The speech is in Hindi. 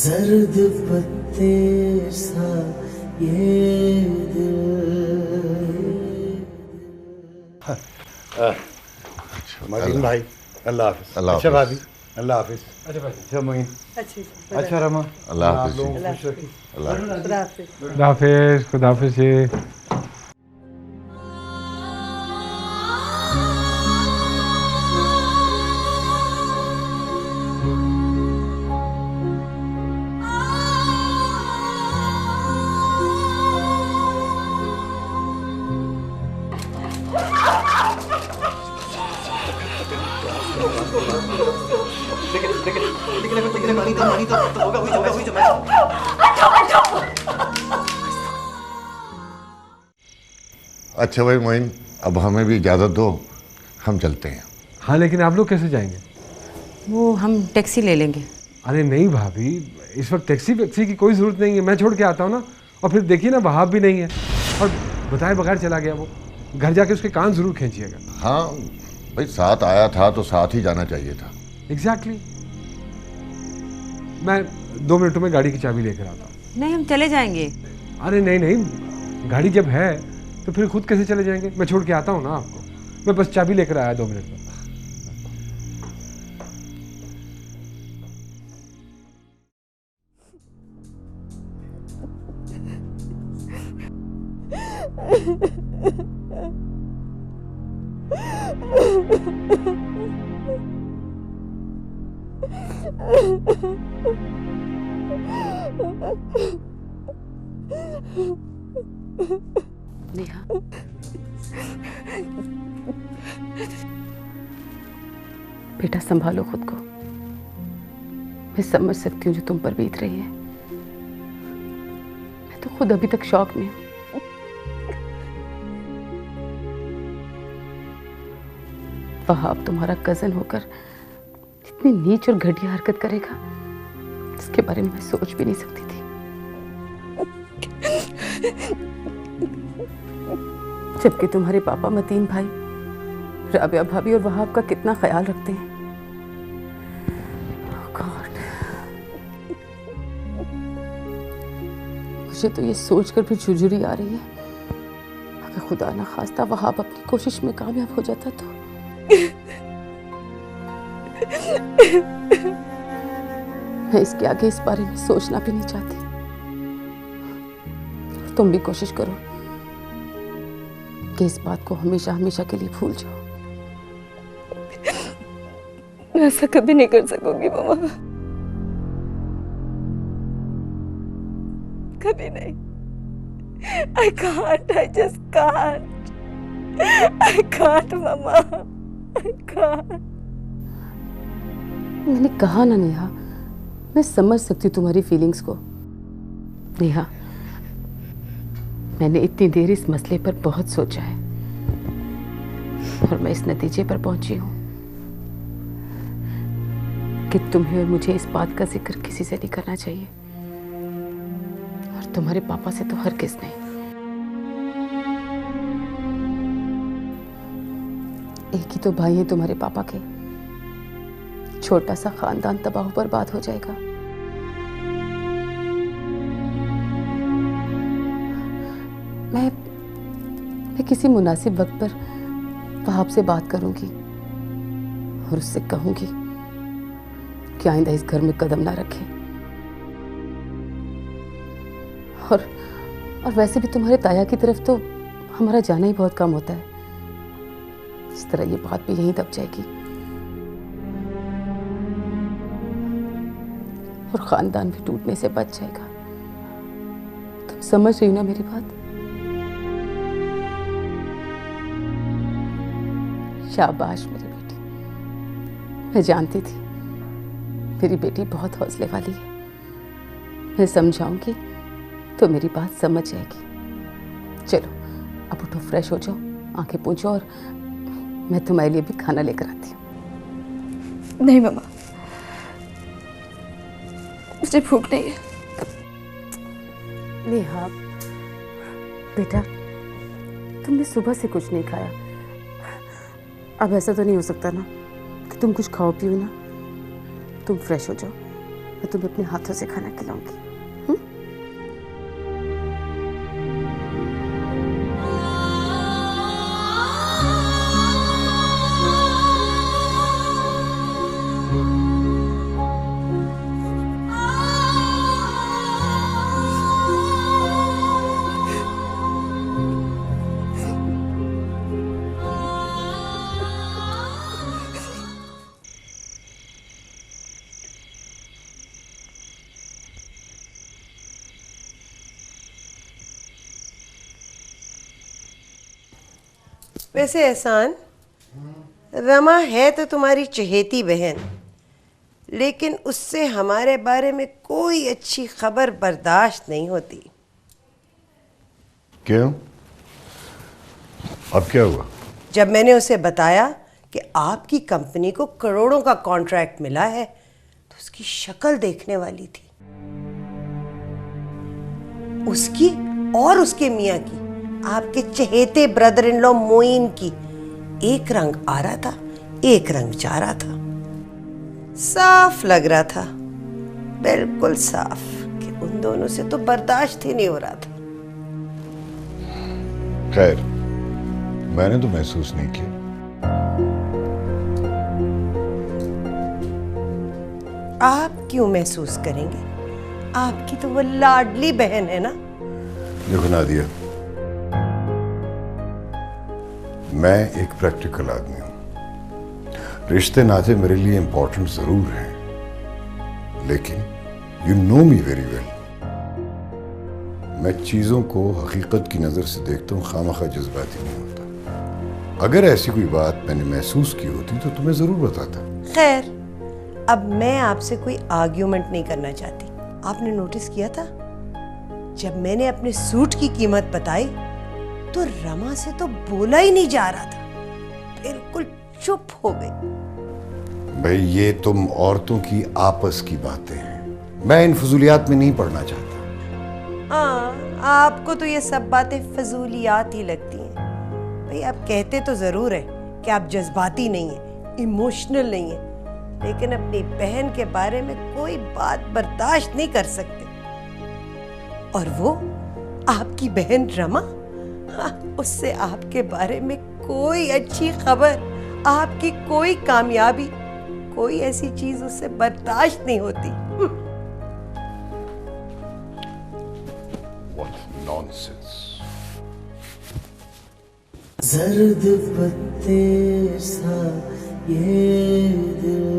जर्द पत्ते सा ये मदीन भाई अल्लाह हाफिज। अच्छा भाभी अल्लाह हाफिज। अच्छा भाई अच्छा मोइन अच्छा रमा अल्लाह हाफिज। खुदा हाफिज खुदा हाफिज जी। अच्छा भाई मोइन, अब हमें भी इजाज़त दो, हम चलते हैं। हाँ लेकिन आप लोग कैसे जाएंगे? वो हम टैक्सी ले लेंगे। अरे नहीं भाभी, इस वक्त टैक्सी वैक्सी की कोई ज़रूरत नहीं है, मैं छोड़ के आता हूँ ना। और फिर देखिए ना वहाब भी नहीं है और बताए बगैर चला गया वो। घर जाके उसके कान ज़रूर खींचिएगा। हाँ भाई, साथ आया था तो साथ ही जाना चाहिए था। एग्जैक्टली। मैं 2 मिनटों में गाड़ी की चाबी लेकर आता हूँ। नहीं हम चले जाएंगे। अरे नहीं नहीं, गाड़ी जब है तो फिर खुद कैसे चले जाएंगे? मैं छोड़ के आता हूँ ना आपको। मैं बस चाबी लेकर आया 2 मिनट में। नेहा, बेटा संभालो खुद को। मैं समझ सकती हूँ जो तुम पर बीत रही है। मैं तो खुद अभी तक शॉक में हूँ। वहाब तुम्हारा कजन होकर इतनी नीच और घटिया हरकत करेगा, इसके बारे में मैं सोच भी नहीं सकती थी। जबकि तुम्हारे पापा मतीन भाई, राबिया भाभी और वहाब का कितना ख्याल रखते हैं। Oh God. मुझे तो ये सोचकर भी झुरझुरी आ रही है, अगर खुदा ना खास्ता वहाब अपनी कोशिश में कामयाब हो जाता तो। मैं इसके आगे इस बारे में सोचना भी नहीं चाहती। तुम भी कोशिश करो कि इस बात को हमेशा हमेशा के लिए भूल जाओ। मैं ऐसा कभी नहीं कर सकूंगी मामा, कभी नहीं। I can't, I just can't. I can't mama, I can't. मैंने कहा ना नेहा, मैं समझ सकती हूँ तुम्हारी फीलिंग्स को। नेहा, मैंने इतनी देर इस मसले पर बहुत सोचा है और मैं इस नतीजे पर पहुंची हूँ कि तुम्हें और मुझे इस बात का जिक्र किसी से नहीं करना चाहिए, और तुम्हारे पापा से तो हरगिज़ नहीं। एक ही तो भाई है तुम्हारे पापा के, छोटा सा खानदान तबाह बर्बाद हो जाएगा। मैं किसी मुनासिब वक्त पर वहाब से बात करूंगी और उससे कहूंगी कि आइंदा इस घर में कदम ना रखे। और वैसे भी तुम्हारे ताया की तरफ तो हमारा जाना ही बहुत कम होता है। इस तरह ये बात भी यहीं दब जाएगी और खानदान भी टूटने से बच जाएगा। तुम समझ रही हो ना मेरी बात? शाबाश मेरी बेटी। मैं जानती थी मेरी बेटी बहुत हौसले वाली है। मैं समझाऊंगी तो मेरी बात समझ जाएगी। चलो अब उठो, फ्रेश हो जाओ, आंखें पोंछो और मैं तुम्हारे लिए भी खाना लेकर आती हूँ। नहीं मामा, मुझे भूख नहीं है। नेहा बेटा, तुमने सुबह से कुछ नहीं खाया। अब ऐसा तो नहीं हो सकता ना कि तुम कुछ खाओ पियो ना। तुम फ्रेश हो जाओ, मैं तुम्हें अपने हाथों से खाना खिलाऊंगी। वैसे एहसान, रमा है तो तुम्हारी चहेती बहन, लेकिन उससे हमारे बारे में कोई अच्छी खबर बर्दाश्त नहीं होती। क्यों? अब क्या हुआ? जब मैंने उसे बताया कि आपकी कंपनी को करोड़ों का कॉन्ट्रैक्ट मिला है तो उसकी शक्ल देखने वाली थी। उसकी और उसके मियाँ की, आपके चहेते ब्रदर इन लॉ मोइन की, एक रंग आ रहा था, एक रंग जा रहा था। साफ लग रहा था, बिल्कुल साफ, कि उन दोनों से तो बर्दाश्त ही नहीं हो रहा था। खैर, मैंने तो महसूस नहीं किया। आप क्यों महसूस करेंगे? आपकी तो वो लाडली बहन है ना। देखो नादिया, मैं एक प्रैक्टिकल आदमी हूं। रिश्ते नाते मेरे लिए इंपॉर्टेंट जरूर हैं, लेकिन you know me very well. मैं चीजों को हकीकत की नजर से देखता हूं, खामखा जज्बाती नहीं होता। अगर ऐसी कोई बात मैंने महसूस की होती तो तुम्हें जरूर बताता। खैर, अब मैं आपसे कोई आर्ग्यूमेंट नहीं करना चाहती। आपने नोटिस किया था जब मैंने अपने सूट की कीमत बताई तो रमा से तो बोला ही नहीं जा रहा था, बिल्कुल चुप हो गई। भाई, ये तुम औरतों की आपस की बातें हैं, मैं इन फजूलियात में नहीं पढ़ना चाहता। हाँ, आपको तो ये सब बातें फजूलियात ही लगती हैं। भाई, आप कहते तो जरूर है कि आप जज्बाती नहीं हैं, इमोशनल नहीं हैं, लेकिन अपनी बहन के बारे में कोई बात बर्दाश्त नहीं कर सकते। और वो आपकी बहन रमा, हाँ, उससे आपके बारे में कोई अच्छी खबर, आपकी कोई कामयाबी, कोई ऐसी चीज उससे बर्दाश्त नहीं होती। What nonsense. जर्द पत्ते सा ये दिल